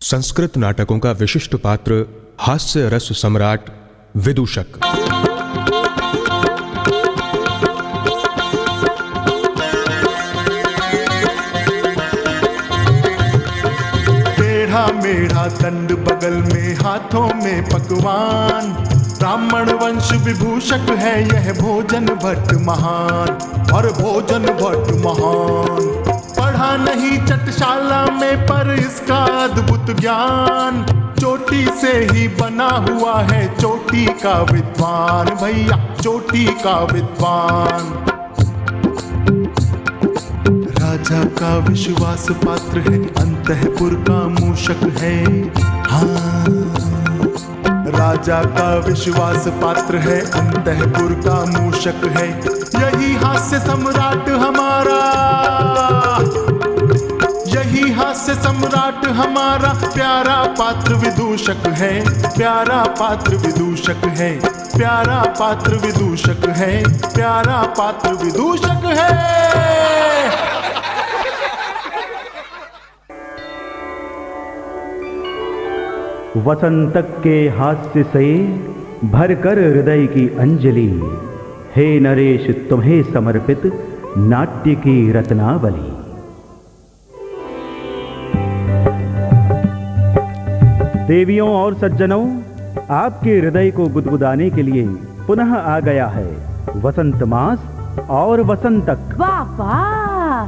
संस्कृत नाटकों का विशिष्ट पात्र हास्य रस सम्राट विदूषक। टेढ़ा मेढ़ा दंड बगल में, हाथों में पकवान, ब्राह्मण वंश विभूषक है यह भोजन भट्ट महान, और भोजन भट्ट महान। पढ़ा नहीं चटशाला में पर इसका अद्भुत ज्ञान, चोटी से ही बना हुआ है चोटी का विद्वान, भैया चोटी का विद्वान। राजा का विश्वास पात्र है, अंतःपुर का मूषक है। हाँ, राजा का विश्वास पात्र है, अंतःपुर का मूषक है। यही हास्य सम्राट हमारा, यही हास्य सम्राट हमारा, प्यारा पात्र विदूषक है, प्यारा पात्र विदूषक है, प्यारा पात्र विदूषक है, प्यारा पात्र विदूषक है। वसंतक के हास्य से भरकर हृदय की अंजलि, हे नरेश तुम्हें समर्पित नाट्य की रत्नावली। देवियों और सज्जनों, आपके हृदय को गुदगुदाने के लिए पुनः आ गया है वसंत मास और वसंतक। वाह वाह,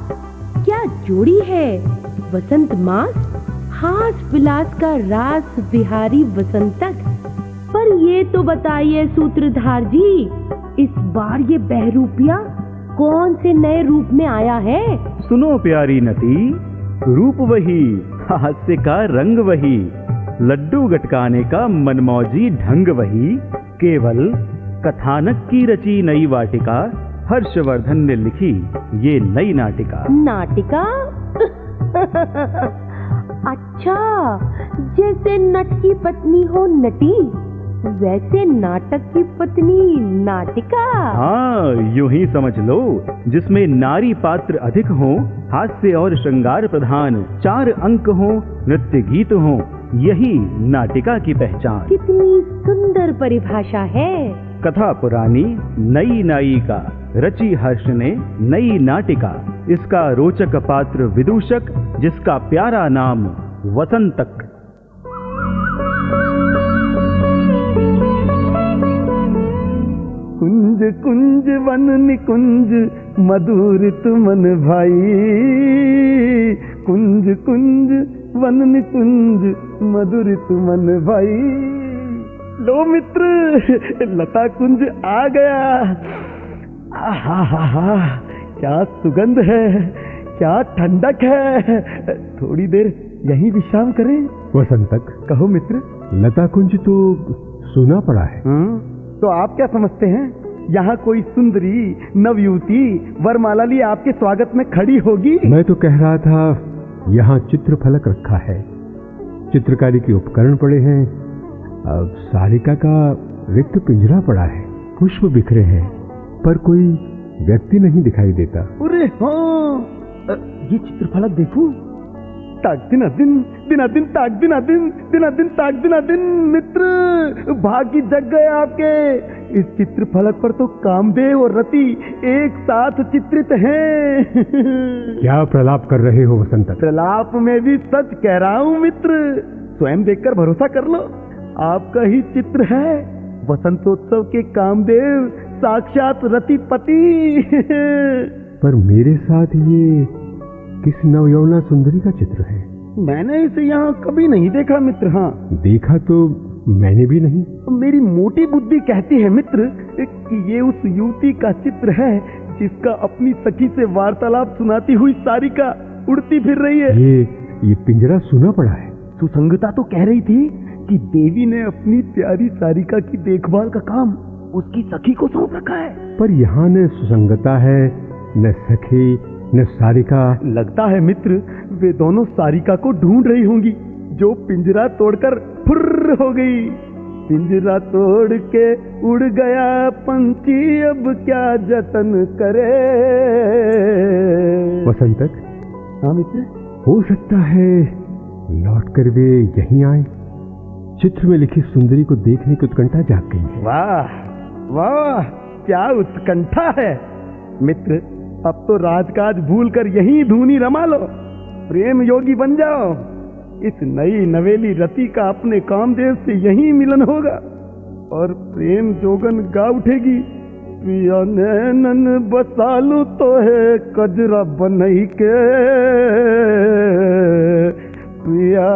क्या जोड़ी है! वसंत मास, हास विलास का रास विहारी वसंतक। पर ये तो बताइए सूत्रधार जी, इस बार ये बहरूपिया कौन से नए रूप में आया है? सुनो प्यारी नती, रूप वही, हास्य का रंग वही, लड्डू गटकाने का मनमौजी ढंग वही, केवल कथानक की रची नई वाटिका, हर्षवर्धन ने लिखी ये नई नाटिका। नाटिका? अच्छा, जैसे नट की पत्नी हो नटी, वैसे नाटक की पत्नी नाटिका। हाँ, यूं ही समझ लो, जिसमें नारी पात्र अधिक हो, हास्य और श्रृंगार प्रधान, 4 अंक हो, नृत्य गीत हो, यही नाटिका की पहचान। कितनी सुंदर परिभाषा है। कथा पुरानी, नई नायिका, रची हर्ष ने नई नाटिका। इसका रोचक पात्र विदूषक, जिसका प्यारा नाम वसंतक। कुंज कुंज वन निकुंज मधुर तुमन भाई, कुंज कुंज वन निकुंज मधुर तुमन भाई। लो मित्र, लता कुंज आ गया। आहा, क्या सुगंध है, क्या ठंडक है। थोड़ी देर यहीं विश्राम करें। वसंतक, कहो मित्र। लता कुंज तो सुना पड़ा है। तो आप क्या समझते हैं, यहाँ कोई सुंदरी नवयुवती वरमाला लिए आपके स्वागत में खड़ी होगी? मैं तो कह रहा था, यहाँ चित्र फलक रखा है, चित्रकारी के उपकरण पड़े हैं, अब सारिका का रिक्त पिंजरा पड़ा है, पुष्प बिखरे हैं, पर कोई व्यक्ति नहीं दिखाई देता। अरे हाँ, ये चित्र फलक देखो। ताक दिना दिन, दिना दिन ताक दिना दिन, दिना दिन ताक दिना दिन। मित्र, भाग्य जग गए आपके। इस चित्र फलक पर तो कामदेव और रति एक साथ चित्रित हैं। क्या प्रलाप कर रहे हो वसंतक? प्रलाप में भी सच कह रहा हूँ मित्र, स्वयं देखकर भरोसा कर लो, आपका ही चित्र है। वसंतोत्सव के कामदेव, साक्षात रतिपति। पर मेरे साथ ये किस नवयौवना सुंदरी का चित्र है? मैंने इसे यहाँ कभी नहीं देखा मित्र। हाँ, देखा तो मैंने भी नहीं। मेरी मोटी बुद्धि कहती है मित्र कि ये उस युवती का चित्र है जिसका अपनी सखी से वार्तालाप सुनाती हुई सारिका उड़ती फिर रही है। ये पिंजरा सुना पड़ा है। सुसंगता तो कह रही थी कि देवी ने अपनी प्यारी सारिका की देखभाल का काम उसकी सखी को सौंप रखा है। पर यहाँ न सुसंगता है, न सखी, न सारिका। लगता है मित्र, वे दोनों सारिका को ढूंढ रही होंगी, जो पिंजरा तोड़कर फुर्र हो गई। पिंजरा तोड़ के उड़ गया पंछी, अब क्या जतन करे। वसंतक, हाँ मित्र, हो सकता है लौटकर वे यहीं आए। चित्र में लिखी सुंदरी को देखने की उत्कंठा जाग गई है। वाह वाह, क्या उत्कंठा है मित्र। अब तो राजकाज भूलकर यहीं धूनी रमा लो, प्रेम योगी बन जाओ। इस नई नवेली रति का अपने कामदेव से यहीं मिलन होगा और प्रेम जोगन गा उठेगी। पिया नैनन बसालू तो है कजरा बनई के, पिया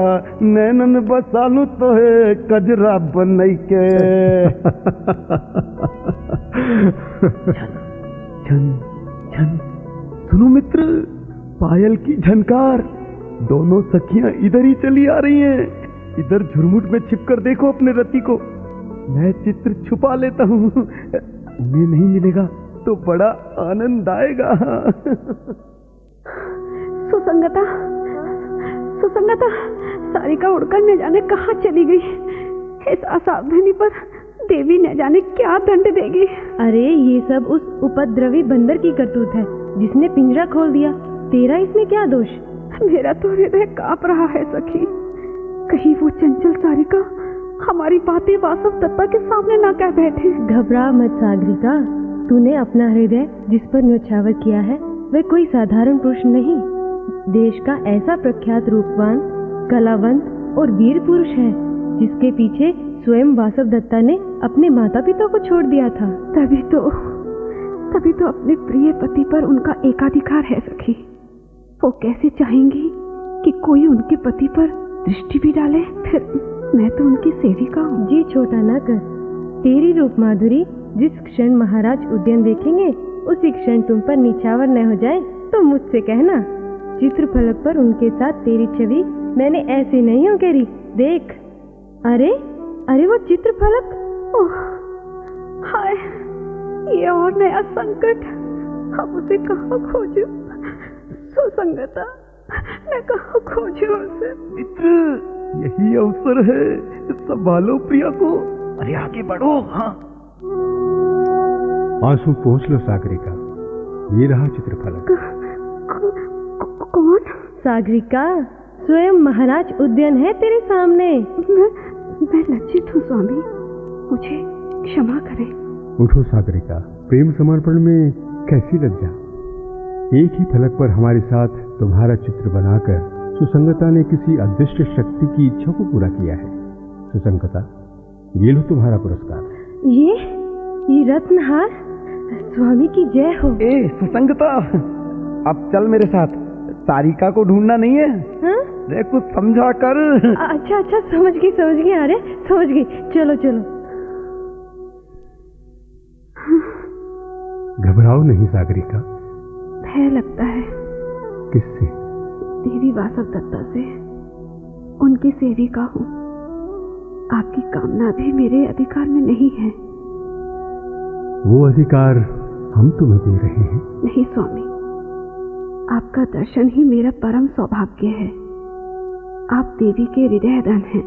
नैनन बसालू तो है कजरा बनई के। झन झन, सुनो मित्र, पायल की झनकार। दोनों सखियां इधर ही चली आ रही हैं। इधर झुरमुट में छिपकर देखो अपने रति को। मैं चित्र छुपा लेता हूँ, उन्हें नहीं मिलेगा तो बड़ा आनंद आएगा। सुसंगता, सुसंगता, सारिका उड़कर न जाने कहाँ चली गई। इस असावधानी पर देवी न जाने क्या दंड देगी। अरे ये सब उस उपद्रवी बंदर की करतूत है जिसने पिंजरा खोल दिया। तेरा इसमें क्या दोष? मेरा तो हृदय कांप रहा है सखी। कहीं वो चंचल सारिका हमारी बातें वासव दत्ता के सामने ना कह बैठे। घबरा मत सागरिका, तूने अपना हृदय जिस पर न्योछावर किया है वह कोई साधारण पुरुष नहीं, देश का ऐसा प्रख्यात रूपवान, कलावंत और वीर पुरुष है जिसके पीछे स्वयं वासव दत्ता ने अपने माता पिता को छोड़ दिया था। तभी तो अपने प्रिय पति पर उनका एकाधिकार है सखी। वो कैसे चाहेंगी कि कोई उनके पति पर दृष्टि भी डाले? फिर मैं तो उनकी सेविका हूँ। जी छोटा ना कर। तेरी रूप माधुरी जिस क्षण महाराज उद्यान देखेंगे उसी क्षण तुम पर निछावर न हो जाए तो मुझसे कहना। चित्रफलक पर उनके साथ तेरी छवि मैंने ऐसे नहीं उकेरी। देख, अरे अरे वो चित्रफलक। ओह हाय, ये और नया संकट। अब उसे कहाँ खोजूं? सुसंगता, मैं कहाँ खोजूं उसे? मित्र, यही अवसर है, संभालो प्रिया को। अरे आगे बढ़ो। हाँ, आंसू पहुंच लो सागरिका, ये रहा चित्रफलक। कौन? सागरिका, स्वयं महाराज उद्यान है तेरे सामने। मैं लज्जित हूँ स्वामी, मुझे क्षमा करें। उठो सागरिका, प्रेम समर्पण में कैसी लज्जा। एक ही फलक पर हमारे साथ तुम्हारा चित्र बनाकर सुसंगता ने किसी अदृश्य शक्ति की इच्छा को पूरा किया है। सुसंगता, ये लो तुम्हारा पुरस्कार। ये रत्नहार, स्वामी की जय हो। ए सुसंगता, अब चल मेरे साथ। सारिका को ढूंढना नहीं है। हाँ? रे कुछ समझा कर। अच्छा अच्छा, समझ गई। अरे समझ गई, चलो चलो। घबराओ नहीं सागरिका। भय लगता है। किससे? देवी वासव दत्ता से। उनकी सेविका हूँ। आपकी कामना भी मेरे अधिकार में नहीं है। वो अधिकार हम तुम्हें दे रहे हैं। नहीं स्वामी, आपका दर्शन ही मेरा परम सौभाग्य है। आप देवी के हृदय धन हैं।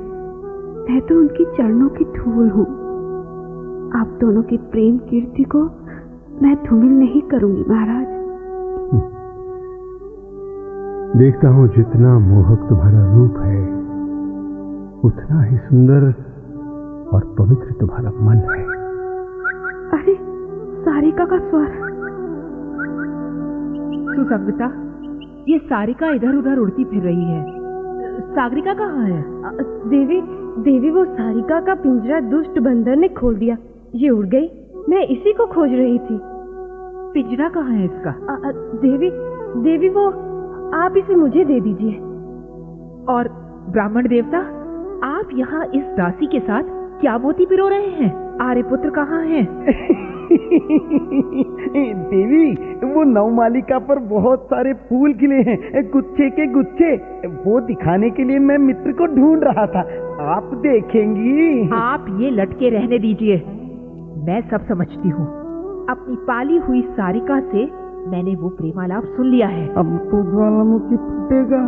मैं तो उनकी चरणों की धूल हूँ। आप दोनों की प्रेम कीर्ति को मैं धूमिल नहीं करूंगी महाराज। देखता हूँ जितना मोहक तुम्हारा रूप है उतना ही सुंदर और पवित्र तुम्हारा मन है। अरे सारिका का स्वर। सुसंगता, ये सारिका इधर उधर उड़ती फिर रही है। सागरिका कहाँ है? देवी वो सारिका का पिंजरा दुष्ट बंदर ने खोल दिया। ये उड़ गई। मैं इसी को खोज रही थी। पिंजरा कहाँ है इसका? देवी वो, आप इसे मुझे दे दीजिए। और ब्राह्मण देवता, आप यहाँ इस दासी के साथ क्या मोती पिरो रहे हैं? आर्यपुत्र कहाँ है? देवी, वो नवमालिका पर बहुत सारे फूल खिले हैं, गुच्छे के गुच्छे। वो दिखाने के लिए मैं मित्र को ढूंढ रहा था। आप देखेंगी। आप ये लटके रहने दीजिए, मैं सब समझती हूँ। अपनी पाली हुई सारिका से मैंने वो प्रेमालाप सुन लिया है। अब तो ज्वालामुखी फूटेगा।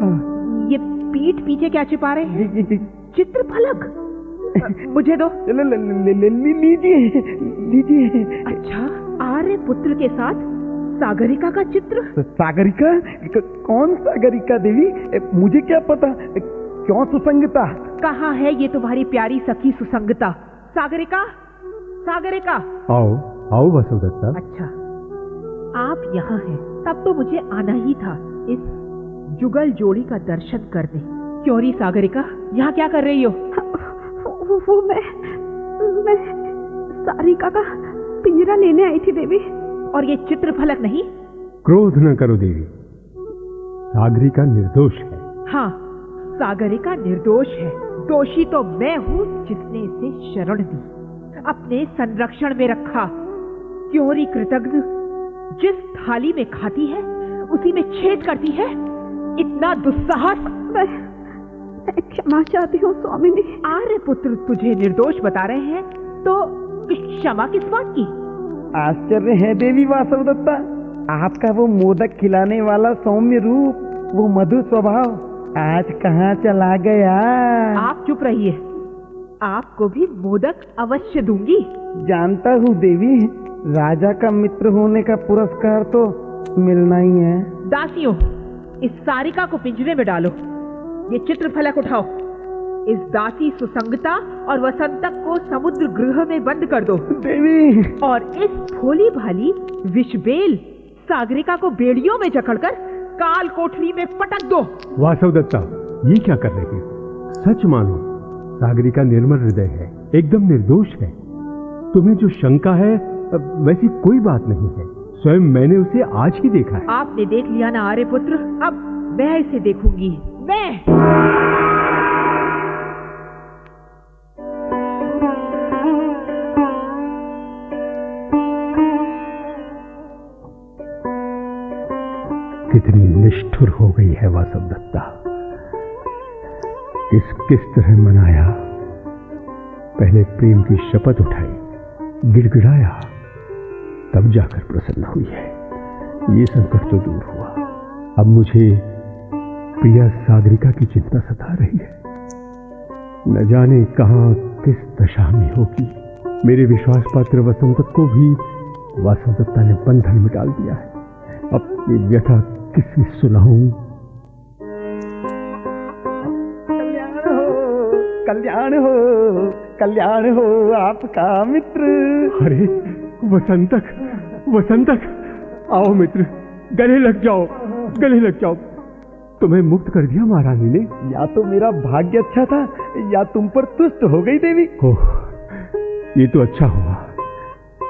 ये पीठ पीछे क्या छिपा रहे हैं? चित्रफलक, मुझे दो। लीजिए। अच्छा, आर्य पुत्र के साथ सागरिका का चित्र। सागरिका? कौन सागरिका देवी? मुझे क्या पता। क्यों सुसंगता? कहाँ है ये तुम्हारी प्यारी सखी सुसंगता? सागरिका, सागरिका। आओ आओ वासुदत्ता। अच्छा, आप यहाँ हैं, तब तो मुझे आना ही था इस जुगल जोड़ी का दर्शन करने। क्यों री सागरिका, यहाँ क्या कर रही हो? वो मैं सारिका का पिंजरा लेने आई थी देवी। और ये चित्रफलक नहीं? क्रोध न करो देवी, सागरिका निर्दोष है। हाँ, सागरिका निर्दोष है। दोषी तो मैं हूँ जिसने इसे शरण दी, अपने संरक्षण में रखा। क्यों री कृतज्ञ, जिस थाली में खाती है उसी में छेद करती है। इतना दुस्साहस! मैं क्षमा चाहती हूँ स्वामिनी। आर्य पुत्र तुझे निर्दोष बता रहे हैं तो क्षमा किस बात की? आश्चर्य है देवी वासवदत्ता, आपका वो मोदक खिलाने वाला सौम्य रूप, वो मधुर स्वभाव आज कहाँ चला गया? आप चुप रहिए, आपको भी मोदक अवश्य दूंगी। जानता हूँ देवी, राजा का मित्र होने का पुरस्कार तो मिलना ही है। दासियों, इस सारिका को पिंजरे में डालो। ये चित्रफलक उठाओ। इस दासी सुसंगता और वसंतक को समुद्र गृह में बंद कर दो। देवी! और इस भोली भाली विषबेल सागरिका को बेड़ियों में जकड़कर काल कोठरी में पटक दो। वासुदत्ता, ये क्या कर रही हो? सच मानो, सागरिका निर्मल हृदय है, एकदम निर्दोष है। तुम्हें जो शंका है वैसी कोई बात नहीं है। स्वयं मैंने उसे आज ही देखा है। आपने देख लिया ना आर्य पुत्र, अब मैं इसे देखूंगी। मैं कितनी निष्ठुर हो गई है वासवदत्ता। किस तरह मनाया, पहले प्रेम की शपथ उठाई, गिड़गिड़ाया, तब जाकर प्रसन्न हुई है। ये संकट तो दूर हुआ, अब मुझे प्रिया सागरिका की चिंता सता रही है। न जाने कहां किस दशा में होगी। मेरे विश्वास पात्र वसंतक को भी वासवदत्ता ने बंधन में डाल दिया है। अब ये व्यथा किससे सुनाऊं? कल्याण हो, कल्याण हो आपका मित्र। अरे वसंतक, वसंतक, आओ मित्र, गले लग जाओ, गले लग जाओ। तुम्हें मुक्त कर दिया महारानी ने। या तो मेरा भाग्य अच्छा था या तुम पर तुष्ट हो गई देवी। ओह, ये तो अच्छा हुआ।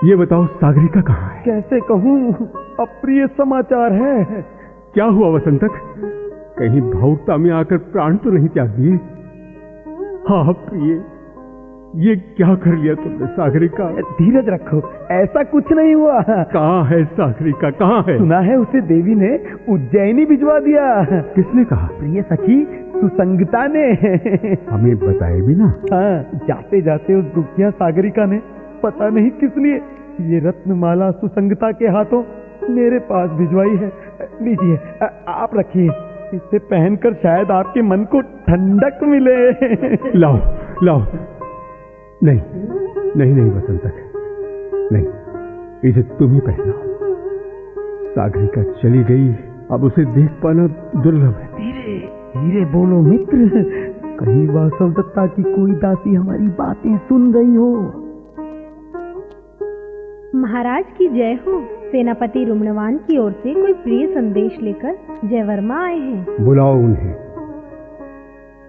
ये बताओ सागरिका कहाँ है? कैसे कहूँ, अप्रिय समाचार है। क्या हुआ वसंतक? कहीं भावुकता में आकर प्राण तो नहीं त्याग दिए? हाँ प्रिय, ये क्या कर लिया तुमने सागरिका? धीरज रखो, ऐसा कुछ नहीं हुआ। कहाँ है सागरिका, कहाँ है? सुना है उसे देवी ने उज्जैनी भिजवा दिया। किसने कहा? प्रिय सखी सुसंगता ने। हमें बताए भी ना। हाँ, जाते जाते उस दुखिया सागरिका ने पता नहीं किस लिए ये रत्नमाला सुसंगता के हाथों मेरे पास भिजवाई है। लीजिए, आप रखिए, इसे पहनकर शायद आपके मन को ठंडक मिले। लाओ लाओ। नहीं नहीं नहीं वसंतक, नहीं, इसे तुम ही पहनाओ। सागरिका चली गई, अब उसे देख पाना दुर्लभ है। धीरे धीरे बोलो मित्र, कहीं वासवदत्ता की कोई दासी हमारी बातें सुन रही हो। महाराज की जय हो। सेनापति रुम्णवान की ओर से कोई प्रिय संदेश लेकर जयवर्मा आए हैं। बुलाओ उन्हें।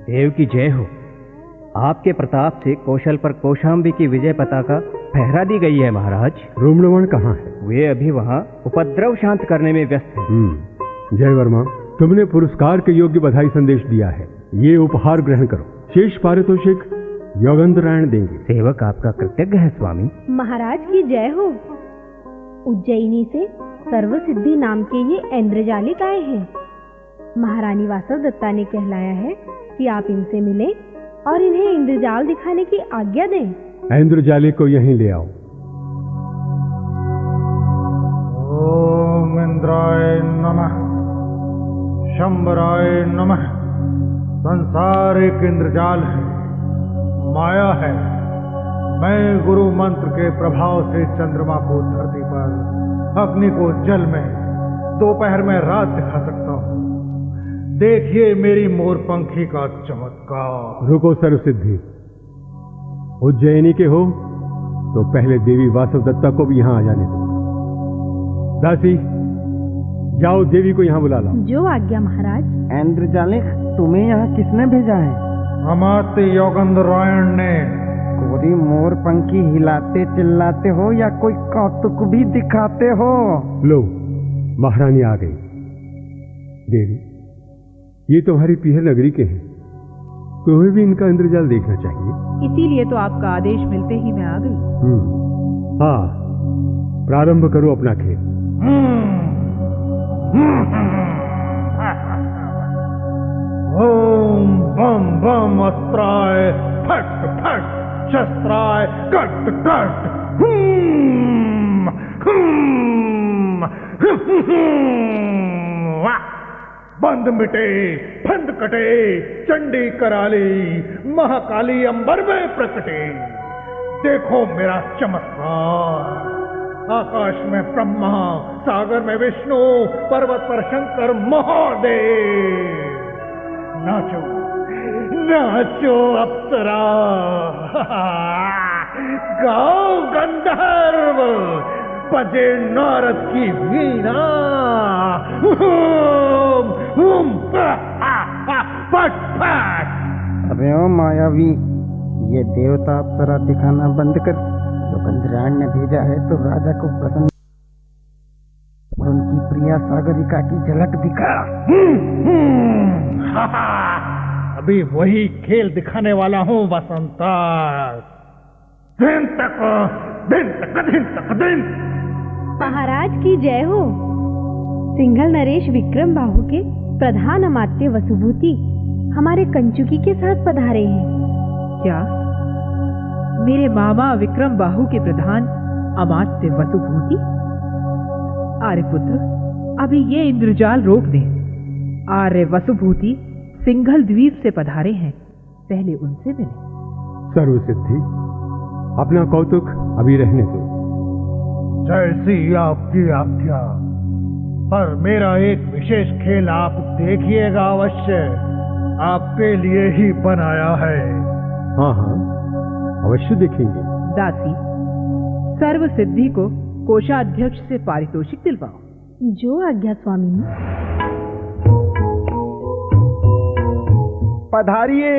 देव की जय हो। आपके प्रताप से कौशल पर कौशाम्बी की विजय पताका फहरा दी गई है महाराज। रुम्णवान कहाँ है? वे अभी वहाँ उपद्रव शांत करने में व्यस्त हैं। जयवर्मा, तुमने पुरस्कार के योग्य बधाई संदेश दिया है, ये उपहार ग्रहण करो। शेष पारितोषिक योगेंद्रायण देंगे। सेवक आपका कृतज्ञ है स्वामी। महाराज की जय हो। उज्जैनी से सर्वसिद्धि नाम के ये इंद्रजालिक आए हैं। महारानी वासवदत्ता ने कहलाया है कि आप इनसे मिलें और इन्हें इंद्रजाल दिखाने की आज्ञा दें। इंद्रजालिक को यहीं ले आओ। ओम इंद्राय नमः, शंबराय नमः। संसार एक इंद्रजाल है, माया है। मैं गुरु मंत्र के प्रभाव से चंद्रमा को धरती पर, अग्नि को जल में, दोपहर में रात दिखा सकता हूँ। देखिए मेरी मोरपंखी का चमत्कार। रुको सर्वसिद्धि, उज्जैनी के हो तो पहले देवी वासवदत्ता को भी यहां आ जाने दो। दासी, जाओ देवी को यहां बुला लाओ। जो आज्ञा महाराज। इंद्रजालिक, तुम्हें यहाँ किसने भेजा है? अमात्य योगेंद्रायण ने। पूरी मोरपंखी हिलाते चिल्लाते हो या कोई कौतुक भी दिखाते हो? लो, महारानी आ गई। देवी, ये तुम्हारी पीहर नगरी के हैं, तुम्हें भी इनका इंद्रजाल देखना चाहिए। इसीलिए तो आपका आदेश मिलते ही मैं आ गई। हाँ, प्रारंभ करो अपना खेल। ओम बम बम अस्त्राय फट फट शस्त्राय कट कट। बंद मिटे फंद कटे, चंडी कराली महाकाली अंबर में प्रकटे। देखो मेरा चमत्कार। आकाश में ब्रह्मा, सागर में विष्णु, पर्वत पर शंकर महादेव। नाचो नाचो अप्सरा, गाओ गंधर्व, बजे नारद की वीणा। फट फट। अरे ओ मायावी, ये देवता अप्सरा दिखाना बंद कर। योगेंद्रायण ने भेजा है तो राजा को प्रसन्न और उनकी प्रिया सागरिका की झलक दिखा। अभी वही खेल दिखाने वाला हूँ वसंता। दिन तक दिन तक दिन तक दिन। महाराज की जय हो। सिंघल नरेश विक्रम बाहु के प्रधान अमात्य वसुभूति हमारे कंचुकी के साथ पधारे हैं। क्या मेरे मामा विक्रम बाहु के प्रधान अमात्य वसुभूति? आर्यपुत्र, अभी ये इंद्रजाल रोक दे। आर्य वसुभूति सिंघल द्वीप से पधारे हैं, पहले उनसे मिले। सर्वसिद्धि, अपना कौतुक अभी रहने दो। जैसी आपकी आज्ञा, पर मेरा एक विशेष खेल आप देखिएगा अवश्य। आपके लिए ही बनाया है। हाँ हाँ, अवश्य देखेंगे। दासी, सर्व सिद्धि को कोषाध्यक्ष से पारितोषिक दिलवाओ। जो आज्ञा स्वामी। पधारिए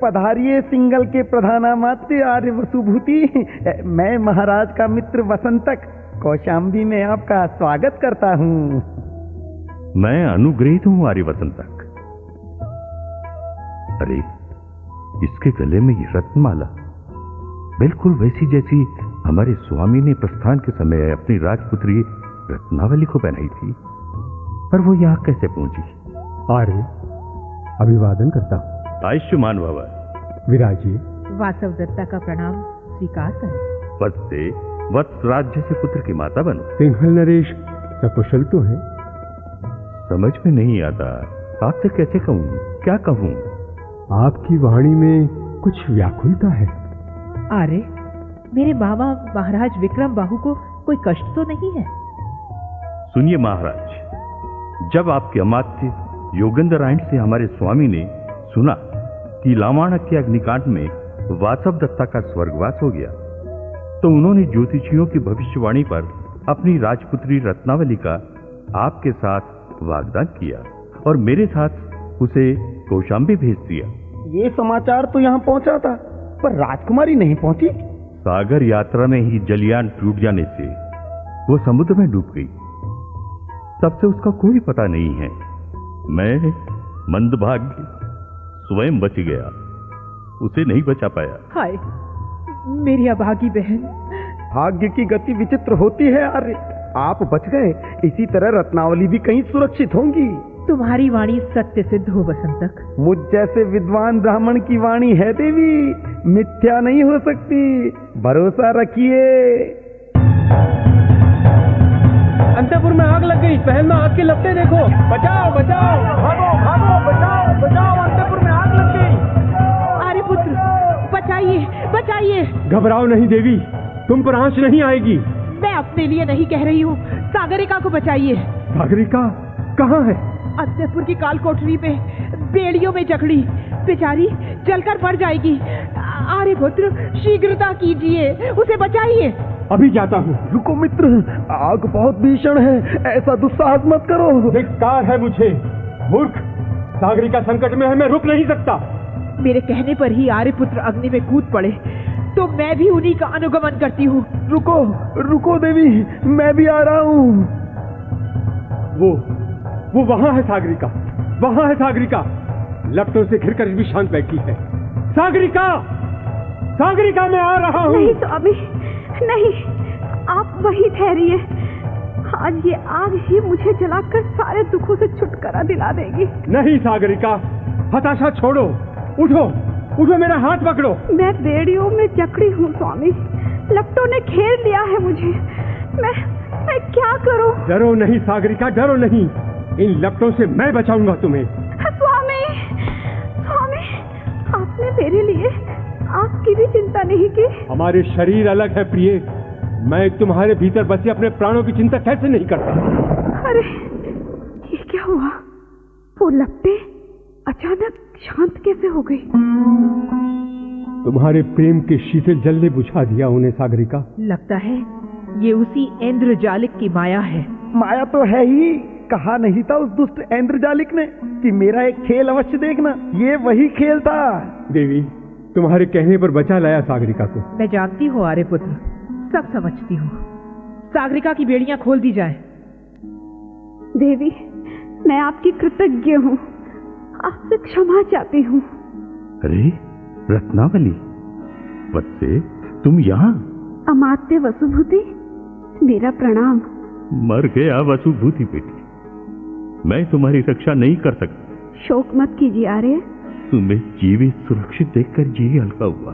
पधारिए सिंघल के प्रधानामात्य आर्य वसुभूति। मैं महाराज का मित्र वसंतक कौशाम्बी में आपका स्वागत करता हूँ। मैं अनुग्रहित हूँ आर्य वसंतक। अरे, इसके गले में ये रत्नमाला बिल्कुल वैसी जैसी हमारे स्वामी ने प्रस्थान के समय अपनी राजपुत्री रत्नावली को पहनाई थी। पर वो यहाँ कैसे पहुंची? आर्य, अभिवादन करता हूँ। आयुष्मान भव। विराजिए। वासवदत्ता का प्रणाम स्वीकार करें। वत्स से वत्स राज्य से पुत्र की माता बनो। सिंघल नरेश सकुशल तो है? समझ में नहीं आता, आपसे कैसे कहूँ, क्या कहूँ? आपकी वाणी में कुछ व्याकुलता है। अरे, मेरे मामा महाराज विक्रम बाहु को कोई कष्ट तो नहीं है? सुनिए महाराज, जब आपके अमात्य योगेंद्रायण से हमारे स्वामी ने सुना कि लामाणक के अग्निकांड में वासवदत्ता का स्वर्गवास हो गया, तो उन्होंने ज्योतिषियों की भविष्यवाणी पर अपनी राजपुत्री रत्नावली का आपके साथ वाग्दान किया और मेरे साथ उसे कौशाम्बी भेज दिया। ये समाचार तो यहाँ पहुँचा था, पर राजकुमारी नहीं पहुँची। सागर यात्रा में ही जलयान टूट जाने से वो समुद्र में डूब गई। तब से उसका कोई पता नहीं है। मैं मंदभाग्य स्वयं बच गया, उसे नहीं बचा पाया। हाय मेरी अभागी बहन। भाग्य की गति विचित्र होती है आर्य। आप बच गए, इसी तरह रत्नावली भी कहीं सुरक्षित होंगी। तुम्हारी वाणी सत्य सिद्ध हो वसंतक। मुझ जैसे विद्वान ब्राह्मण की वाणी है देवी, मिथ्या नहीं हो सकती, भरोसा रखिए। अंतपुर में आग लग गई, पहल में आग की लपटें देखो। बचाओ बचाओ, भागो भागो, बचाओ बचाओ, अंतपुर में आग लग गई। अरे पुत्र, बचाइए बचाइए। घबराओ नहीं देवी, तुम पर आंच नहीं आएगी। मैं अपने लिए नहीं कह रही हूँ, सागरिका को बचाइए। सागरिका कहाँ है? अंतपुर की काल कोठरी में बेड़ियों में जकड़ी, बेचारी जलकर मर जाएगी। आर्यपुत्र शीघ्रता कीजिए, उसे बचाइए। अभी जाता हूँ। रुको मित्र, आग बहुत भीषण है, ऐसा दुस्साहस मत करो। धिक्कार है मुझे, मूर्ख। सागरिका संकट में है, मैं रुक नहीं सकता। मेरे कहने पर ही आर्यपुत्र अग्नि में कूद पड़े तो मैं भी उन्हीं का अनुगमन करती हूँ। रुको रुको देवी, मैं भी आ रहा हूँ। वो वहां है सागरिका, वहां है सागरिका। लपटों से घिरकर भी शांत बैठी है। सागरिका, सागरिका, मैं आ रहा हूँ। नहीं स्वामी, नहीं, आप वहीं ठहरिए। आज ये आग ही मुझे जलाकर सारे दुखों से छुटकारा दिला देगी। नहीं सागरिका, हताशा छोड़ो, उठो उठो, मेरा हाथ पकड़ो। मैं बेड़ियों में जकड़ी हूँ स्वामी, लपटों ने घेर लिया है मुझे। मैं क्या करूँ? डरो नहीं सागरिका, डरो नहीं। इन लपटों से मैं बचाऊंगा तुम्हें। स्वामी, स्वामी, आपने मेरे लिए आपकी भी चिंता नहीं की। हमारे शरीर अलग है प्रिय, मैं तुम्हारे भीतर बसे अपने प्राणों की चिंता कैसे नहीं करता। अरे ये क्या हुआ? वो लपटें अचानक शांत कैसे हो गई? तुम्हारे प्रेम के शीतल जल ने बुझा दिया उन्हें सागरिका। लगता है ये उसी इंद्रजालिक की माया है। माया तो है ही, कहा नहीं था उस दुष्ट इंद्रजालिक ने कि मेरा एक खेल अवश्य देखना। ये वही खेल था। देवी, तुम्हारे कहने पर बचा लाया सागरिका को। मैं जानती हूँ आर्यपुत्र, सब समझती हूँ। सागरिका की बेड़ियां खोल दी जाए। देवी, मैं आपकी कृतज्ञ हूँ, आपसे क्षमा चाहती हूँ। अरे रत्नावली, वत्से तुम यहाँ? अमात्य वसुभूति, मेरा प्रणाम। मर गया वसुभूति बेटी, मैं तुम्हारी रक्षा नहीं कर सकता। शोक मत कीजिए आर्य। तुम्हें जीवित सुरक्षित देखकर जी हल्का हुआ।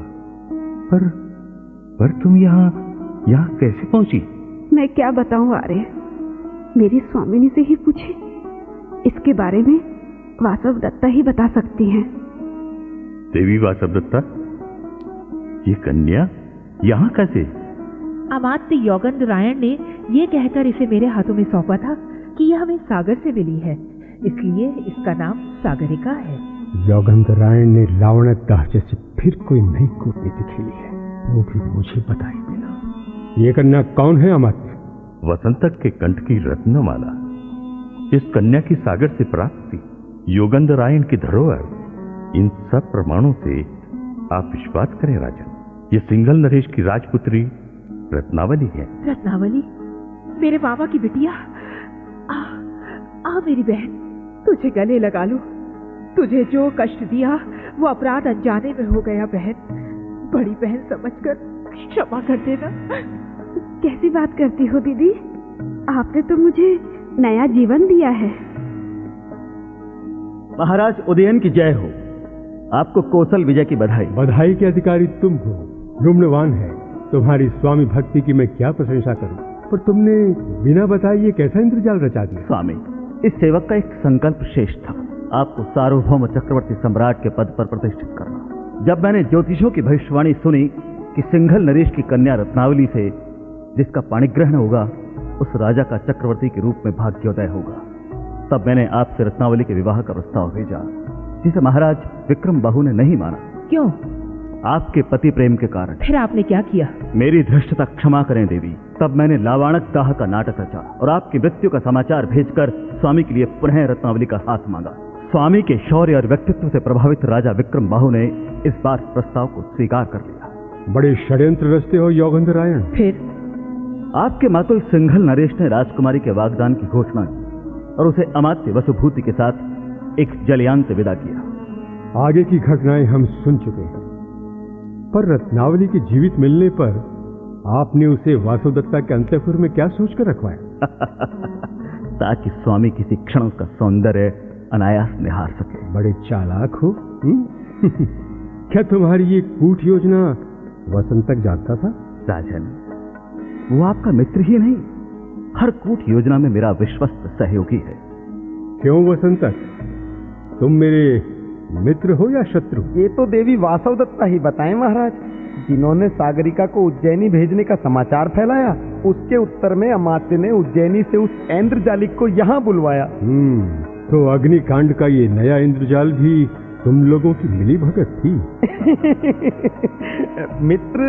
पर तुम यहाँ कैसे पहुंची? मैं क्या बताऊं आर्य, मेरी स्वामिनी से ही पूछे। इसके बारे में वासव दत्ता ही बता सकती हैं। देवी वासव दत्ता, ये कन्या यहाँ कैसे? अमात्य योगेंद्रायण ने ये कहकर इसे मेरे हाथों में सौंपा था कि यह हमें सागर से मिली है, इसलिए इसका नाम सागरिका है। योगेंद्रायण ने लावण्यदाह जैसे फिर कोई नई कूटनीति खेली है, वो भी मुझे बताए बिना। ये कन्या कौन है अमात्य? वसंतक के कंठ की रत्नमाला इस कन्या की सागर से प्राप्त थी, योगेंद्रायण की धरोहर। इन सब प्रमाणों से आप विश्वास करें राजन, ये सिंघल नरेश की राजपुत्री रत्नावली है। रत्नावली, मेरे बाबा की बिटिया। आ मेरी बहन, तुझे गले लगा लो। तुझे जो कष्ट दिया वो अपराध अनजाने में हो गया बहन, बड़ी बहन समझकर क्षमा कर देना। कैसी बात करती हो दीदी, आपने तो मुझे नया जीवन दिया है। महाराज उदयन की जय हो। आपको कौशल विजय की बधाई। बधाई के अधिकारी तुम हो, रुम्नवान है। तुम्हारी स्वामी भक्ति की मैं क्या प्रशंसा करूं, पर तुमने बिना बताए ये कैसा इंद्रजाल रचा दिया? स्वामी, इस सेवक का एक संकल्प शेष था, आपको सार्वभौम चक्रवर्ती सम्राट के पद पर प्रतिष्ठित करना। जब मैंने ज्योतिषों की भविष्यवाणी सुनी कि सिंघल नरेश की कन्या रत्नावली से जिसका पाणिग्रहण होगा उस राजा का चक्रवर्ती के रूप में भाग्योदय होगा, तब मैंने आपसे रत्नावली के विवाह का प्रस्ताव भेजा, जिसे महाराज विक्रम बाहु ने नहीं माना। क्यों? आपके पति प्रेम के कारण। फिर आपने क्या किया? मेरी धृष्टता क्षमा करें देवी। तब मैंने लावाणक दाह का नाटक रचा और आपकी मृत्यु का समाचार भेजकर स्वामी के लिए पुनः रत्नावली का हाथ मांगा। स्वामी के शौर्य और व्यक्तित्व से प्रभावित राजा विक्रम बाहु ने इस बार प्रस्ताव को स्वीकार कर लिया। बड़े षड्यंत्र रचते हो योगेंद्रायण। फिर आपके मातुल सिंघल नरेश ने राजकुमारी के वागदान की घोषणा की और उसे अमात्य वसुभूति के साथ एक जलयान से विदा किया। आगे की घटनाएं हम सुन चुके हैं, पर रत्नावली के जीवित मिलने पर आपने उसे वासुदत्ता के अंतःपुर में क्या सोचकर रखवाया? ताकि स्वामी किसी क्षण उसका सौंदर्य अनायास निहार सके। बड़े चालाक हो। क्या तुम्हारी ये कूट योजना वसंत तक जानता था? राजन, वो आपका मित्र ही नहीं, हर कूट योजना में मेरा विश्वस्त सहयोगी है। क्यों वसंतक, तुम मेरे मित्र हो या शत्रु? ये तो देवी वासवदत्ता ही बताएं महाराज, जिन्होंने सागरिका को उज्जैनी भेजने का समाचार फैलाया। उसके उत्तर में अमात्य ने उज्जैनी से उस इंद्रजालिक को यहाँ बुलवाया। तो अग्निकांड का ये नया इंद्रजाल भी तुम लोगों की मिली भगत थी? मित्र,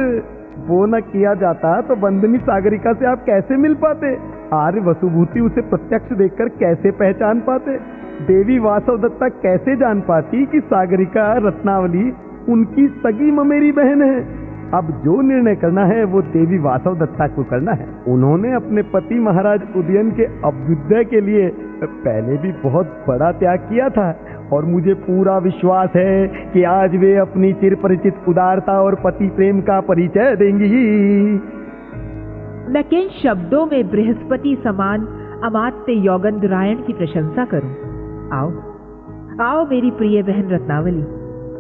वो न किया जाता तो बंदनी सागरिका से आप कैसे मिल पाते? आर्य वसुभूति उसे प्रत्यक्ष देखकर कैसे पहचान पाते? देवी वासव दत्ता कैसे जान पाती कि सागरिका रत्नावली उनकी सगी ममेरी बहन है? अब जो निर्णय करना है वो देवी वासव दत्ता को करना है। उन्होंने अपने पति महाराज उदयन के अभ्युदय के लिए पहले भी बहुत बड़ा त्याग किया था और मुझे पूरा विश्वास है कि आज वे अपनी चिर परिचित उदारता और पति प्रेम का परिचय देंगी। मैं किन शब्दों में बृहस्पति समान अमात्य योगेंद्रायण की प्रशंसा करूं? आओ आओ मेरी प्रिय बहन रत्नावली,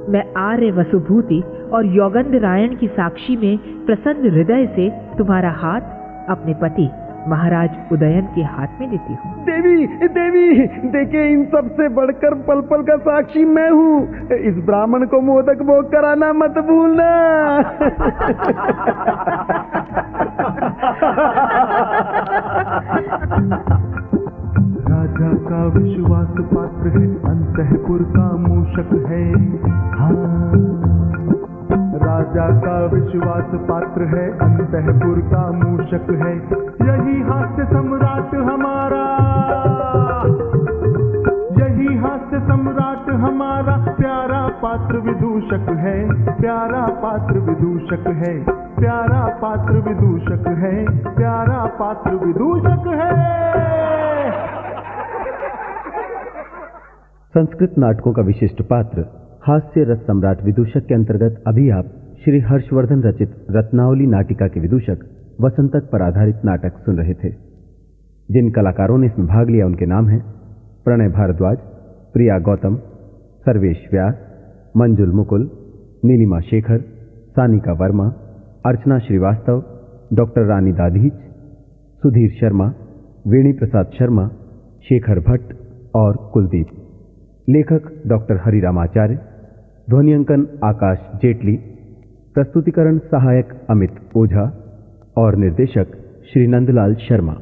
मैं आर्य वसुभूति और योगेंद्रायण की साक्षी में प्रसन्न हृदय से तुम्हारा हाथ अपने पति महाराज उदयन के हाथ में देती हूँ। देवी देवी, देखिए इन सब से बढ़कर पल पल का साक्षी मैं हूँ। इस ब्राह्मण को मोदक भोग कराना मत भूलना। राजा का विश्वास पात्र है, अंतःपुर का मूषक है। हाँ, राजा का विश्वास पात्र है, अंतःपुर का मूषक है। यही हास्य सम्राट हमारा, यही हास्य सम्राट हमारा प्यारा पात्र विदूषक है, प्यारा पात्र विदूषक है, प्यारा पात्र विदूषक है, प्यारा पात्र विदूषक है। संस्कृत नाटकों का विशिष्ट पात्र हास्य रस सम्राट विदूषक के अंतर्गत अभी आप श्री हर्षवर्धन रचित रत्नावली नाटिका के विदूषक वसंतक पर आधारित नाटक सुन रहे थे। जिन कलाकारों ने इसमें भाग लिया उनके नाम हैं प्रणय भारद्वाज, प्रिया गौतम, सर्वेश व्यास, मंजुल मुकुल, नीलिमा शेखर, सानिका वर्मा, अर्चना श्रीवास्तव, डॉक्टर रानी दाधीच, सुधीर शर्मा, वेणी प्रसाद शर्मा, शेखर भट्ट और कुलदीप। लेखक डॉक्टर हरिरामाचार्य, ध्वनियांकन आकाश जेटली, प्रस्तुतिकरण सहायक अमित ओझा और निर्देशक श्री नंदलाल शर्मा।